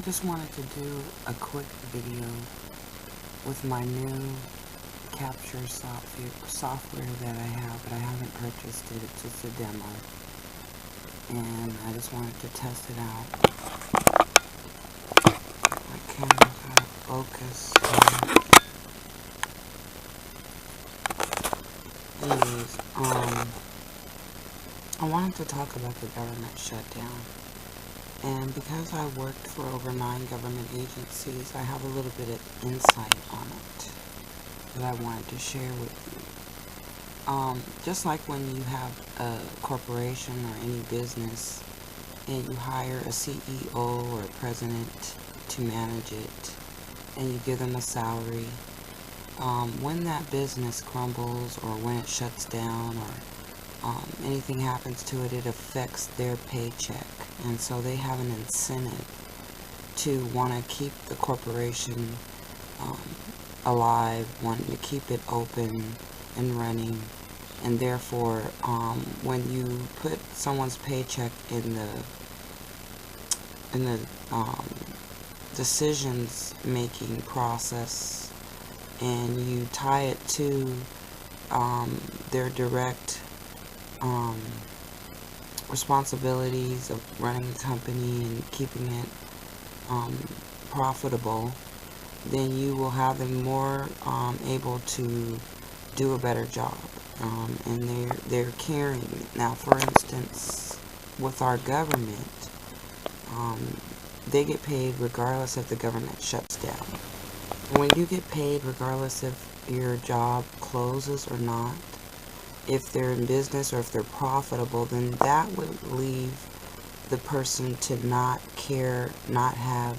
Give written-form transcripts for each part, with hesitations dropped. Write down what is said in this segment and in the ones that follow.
I just wanted to do a quick video with my new capture software that I have, but I haven't purchased it. It's just a demo. And I just wanted to test it out. My camera's out of focus. Anyways, I wanted to talk about the government shutdown. And because I worked for over 9 government agencies, I have a little bit of insight on it that I wanted to share with you. Just like when you have a corporation or any business and you hire a CEO or a president to manage it and you give them a salary, when that business crumbles or when it shuts down or anything happens to it, it affects their paycheck, and so they have an incentive to want to keep the corporation alive, wanting to keep it open and running, and therefore when you put someone's paycheck in the decisions making process and you tie it to their direct responsibilities of running the company and keeping it profitable, then you will have them more able to do a better job, and they're caring. Now, for instance, with our government, they get paid regardless if the government shuts down. When you get paid regardless if your job closes or not, if they're in business or if they're profitable, then that would leave the person to not care, not have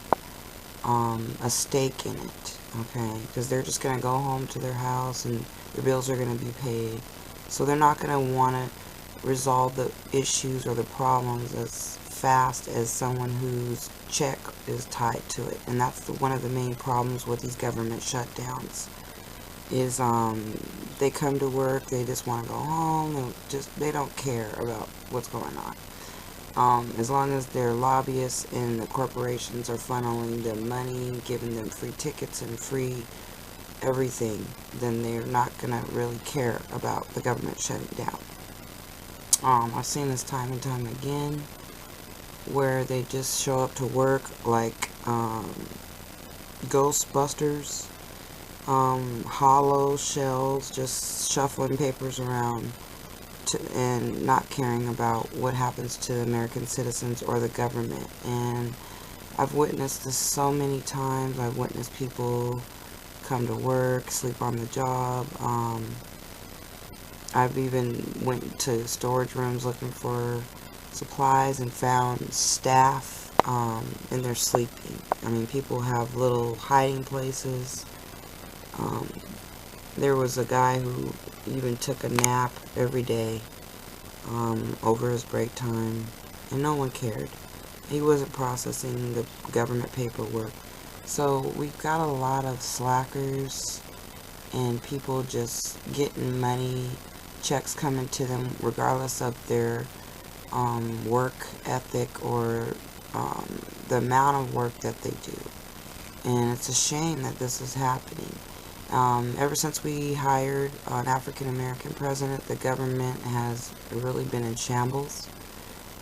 a stake in it, okay? Because they're just going to go home to their house and their bills are going to be paid. So they're not going to want to resolve the issues or the problems as fast as someone whose check is tied to it. And that's one of the main problems with these government shutdowns. Is they come to work, they just want to go home, they don't care about what's going on. As long as their lobbyists and the corporations are funneling the money, giving them free tickets and free everything, then they're not going to really care about the government shutting down. I've seen this time and time again where they just show up to work like Ghostbusters, hollow shells, just shuffling papers around and not caring about what happens to American citizens or the government. And I've witnessed this so many times. I've witnessed people come to work, sleep on the job. I've even went to storage rooms looking for supplies and found staff and they're sleeping. I mean, people have little hiding places. There was a guy who even took a nap every day over his break time, and no one cared. He wasn't processing the government paperwork. So we've got a lot of slackers and people just getting money, checks coming to them regardless of their work ethic or the amount of work that they do. And it's a shame that this is happening. Ever since we hired an African-American president, the government has really been in shambles.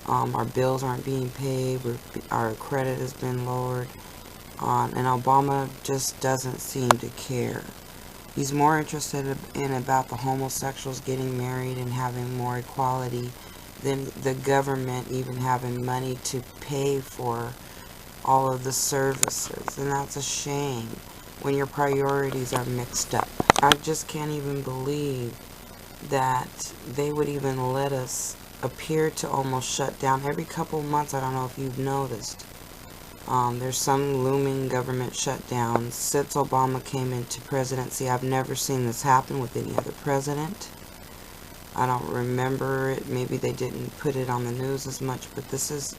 Our bills aren't being paid, our credit has been lowered, and Obama just doesn't seem to care. He's more interested in about the homosexuals getting married and having more equality than the government even having money to pay for all of the services, and that's a shame when your priorities are mixed up. I just can't even believe that they would even let us appear to almost shut down every couple months. I don't know if you've noticed. There's some looming government shutdowns. Since Obama came into presidency, I've never seen this happen with any other president. I don't remember it. Maybe they didn't put it on the news as much, but this is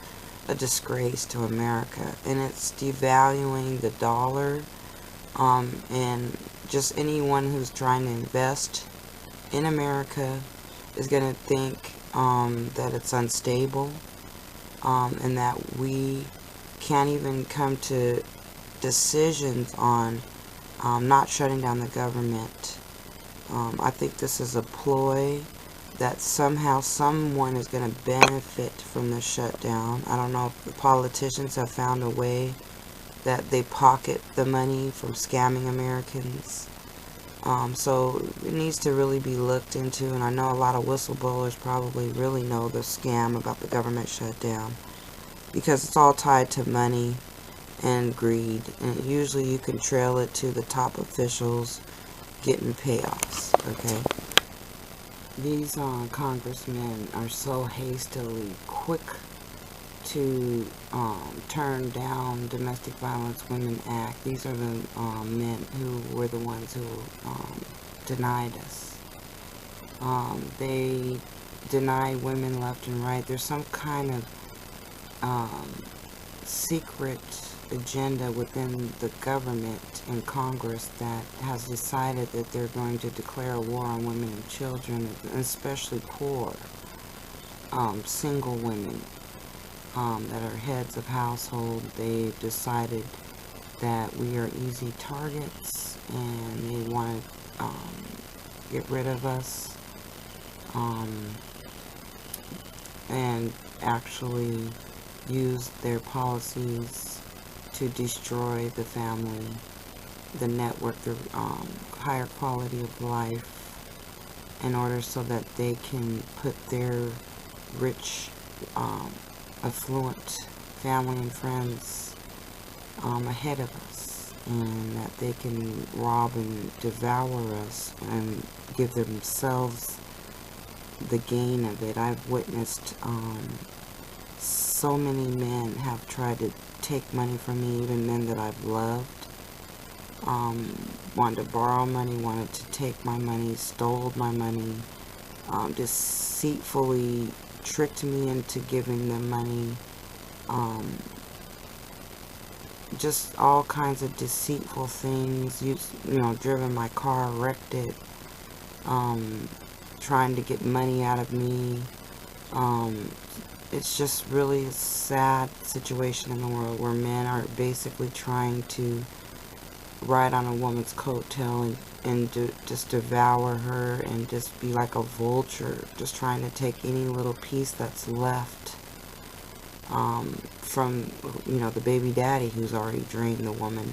a disgrace to America, and it's devaluing the dollar. And just anyone who's trying to invest in America is going to think that it's unstable, and that we can't even come to decisions on not shutting down the government. I think this is a ploy that somehow someone is going to benefit from the shutdown. I don't know if the politicians have found a way that they pocket the money from scamming Americans. So it needs to really be looked into, and I know a lot of whistleblowers probably really know the scam about the government shutdown, because it's all tied to money and greed, and usually you can trail it to the top officials getting payoffs, okay? These congressmen are so hastily quick to turn down Domestic Violence Women Act. These are the men who were the ones who denied us. They deny women left and right. There's some kind of secret agenda within the government and Congress that has decided that they're going to declare a war on women and children, especially poor, single women that are heads of household. They've decided that we are easy targets, and they want to get rid of us, and actually use their policies to destroy the family, the network, the higher quality of life, in order so that they can put their rich, affluent family and friends ahead of us, and that they can rob and devour us and give themselves the gain of it. I've witnessed so many men have tried to take money from me, even men that I've loved, wanted to borrow money, wanted to take my money, stole my money, deceitfully tricked me into giving them money, just all kinds of deceitful things, you know, driven my car, wrecked it, trying to get money out of me. It's just really a sad situation in the world where men are basically trying to ride on a woman's coattail and just devour her and just be like a vulture, just trying to take any little piece that's left from, you know, the baby daddy who's already drained the woman.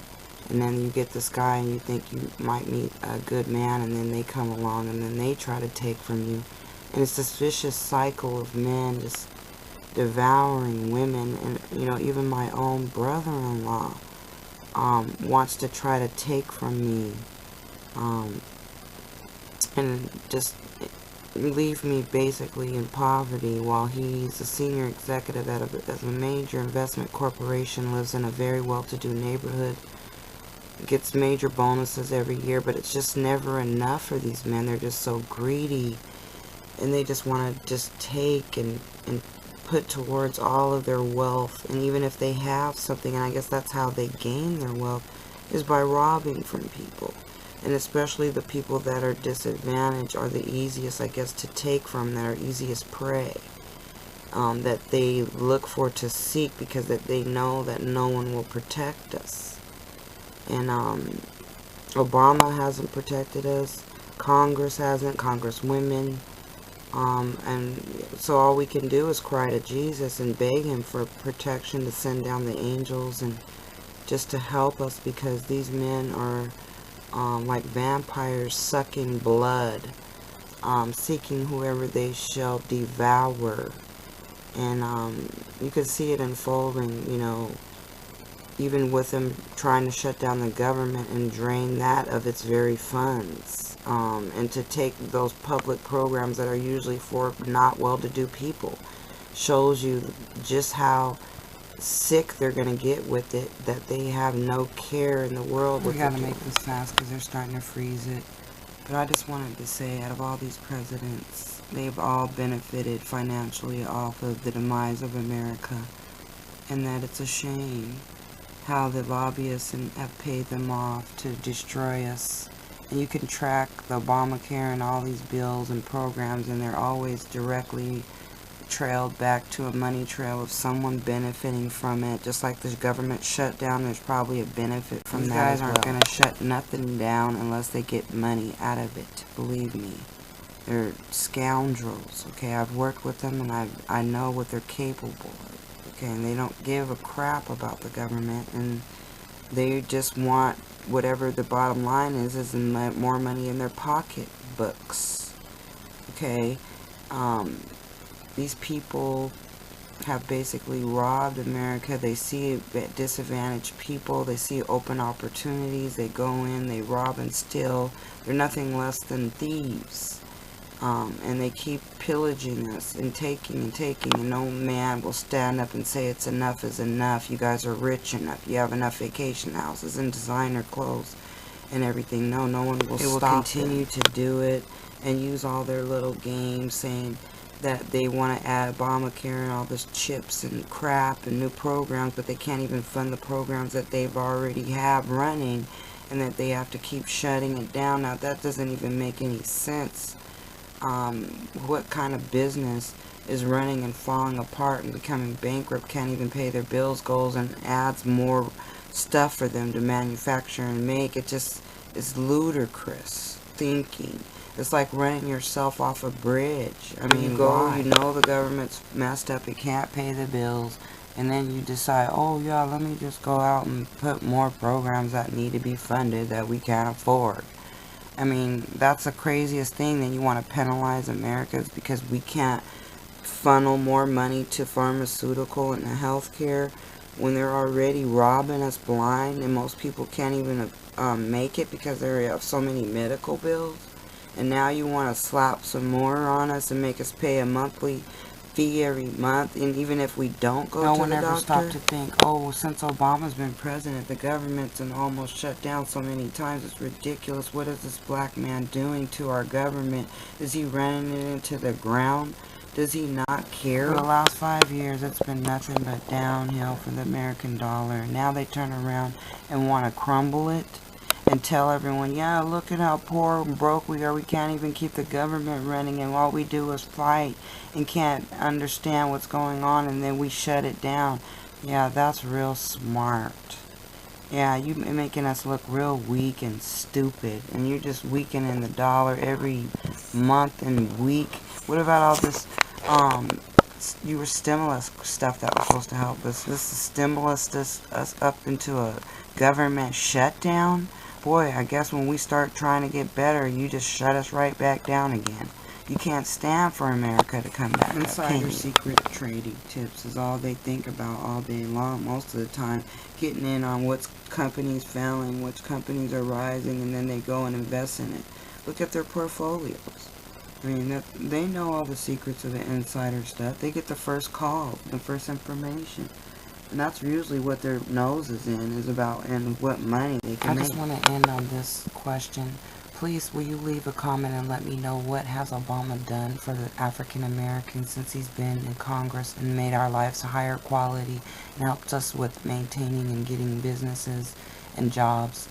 And then you get this guy and you think you might meet a good man, and then they come along and then they try to take from you. And it's this vicious cycle of men just devouring women. And, you know, even my own brother-in-law wants to try to take from me, and just leave me basically in poverty, while he's a senior executive at a major investment corporation, lives in a very well-to-do neighborhood, gets major bonuses every year, but it's just never enough for these men. They're just so greedy, and they just want to just take and put towards all of their wealth. And even if they have something, and I guess that's how they gain their wealth, is by robbing from people. And especially the people that are disadvantaged are the easiest, I guess, to take from, that are easiest prey, that they look for to seek, because that they know that no one will protect us. And Obama hasn't protected us, Congress hasn't, Congresswomen, and so all we can do is cry to Jesus and beg him for protection, to send down the angels and just to help us, because these men are like vampires sucking blood, seeking whoever they shall devour. And you can see it unfolding, you know, even with them trying to shut down the government and drain that of its very funds, and to take those public programs that are usually for not well-to-do people. Shows you just how sick they're going to get with it, that they have no care in the world. We got to make this fast because they're starting to freeze it. But I just wanted to say, out of all these presidents, they've all benefited financially off of the demise of America, and that it's a shame how the lobbyists have paid them off to destroy us. And you can track the Obamacare and all these bills and programs, and they're always directly trailed back to a money trail of someone benefiting from it. Just like the government shutdown, there's probably a benefit from that. These guys aren't going to shut nothing down unless they get money out of it. Believe me. They're scoundrels, okay? I've worked with them and I know what they're capable of, okay? And they don't give a crap about the government, and they just want whatever the bottom line is more money in their pocketbooks, okay? These people have basically robbed America. They see disadvantaged people. They see open opportunities. They go in, they rob and steal. They're nothing less than thieves. And they keep pillaging us and taking, and no man will stand up and say it's enough is enough. You guys are rich enough. You have enough vacation houses and designer clothes and everything. No one will stop. They will continue to do it and use all their little games saying that they want to add Obamacare and all this chips and crap and new programs, but they can't even fund the programs that they've already have running, and that they have to keep shutting it down. Now that doesn't even make any sense. What kind of business is running and falling apart and becoming bankrupt, can't even pay their bills, goes and adds more stuff for them to manufacture and make? It just is ludicrous thinking. It's like running yourself off a bridge. I mean, you know the government's messed up, it can't pay the bills, and then you decide, oh yeah, let me just go out and put more programs that need to be funded that we can't afford. I mean, that's the craziest thing. That you want to penalize Americans because we can't funnel more money to pharmaceutical and healthcare when they're already robbing us blind, and most people can't even make it because they have so many medical bills. And now you want to slap some more on us and make us pay a monthly fee every month, and even if we don't go to the doctor. No one ever stopped to think, oh, since Obama's been president, the government's been almost shut down so many times, it's ridiculous. What is this black man doing to our government? Is he running it into the ground? Does he not care? For the last 5 years, it's been nothing but downhill for the American dollar. Now they turn around and want to crumble it and tell everyone, yeah, look at how poor and broke we are. We can't even keep the government running, and all we do is fight and can't understand what's going on, and then we shut it down. Yeah, that's real smart. Yeah, you're making us look real weak and stupid, and you're just weakening the dollar every month and week. What about all this stimulus stuff that was supposed to help us? This is stimulus us up into a government shutdown? Boy, I guess when we start trying to get better, you just shut us right back down again. You can't stand for America to come back. Insider secret trading tips is all they think about all day long, most of the time. Getting in on which companies failing, which companies are rising, and then they go and invest in it. Look at their portfolios. I mean, they know all the secrets of the insider stuff. They get the first call, the first information. And that's usually what their nose is in, is about, and what money they can make. I just want to end on this question. Please, will you leave a comment and let me know what has Obama done for the African Americans since he's been in Congress and made our lives a higher quality and helped us with maintaining and getting businesses and jobs.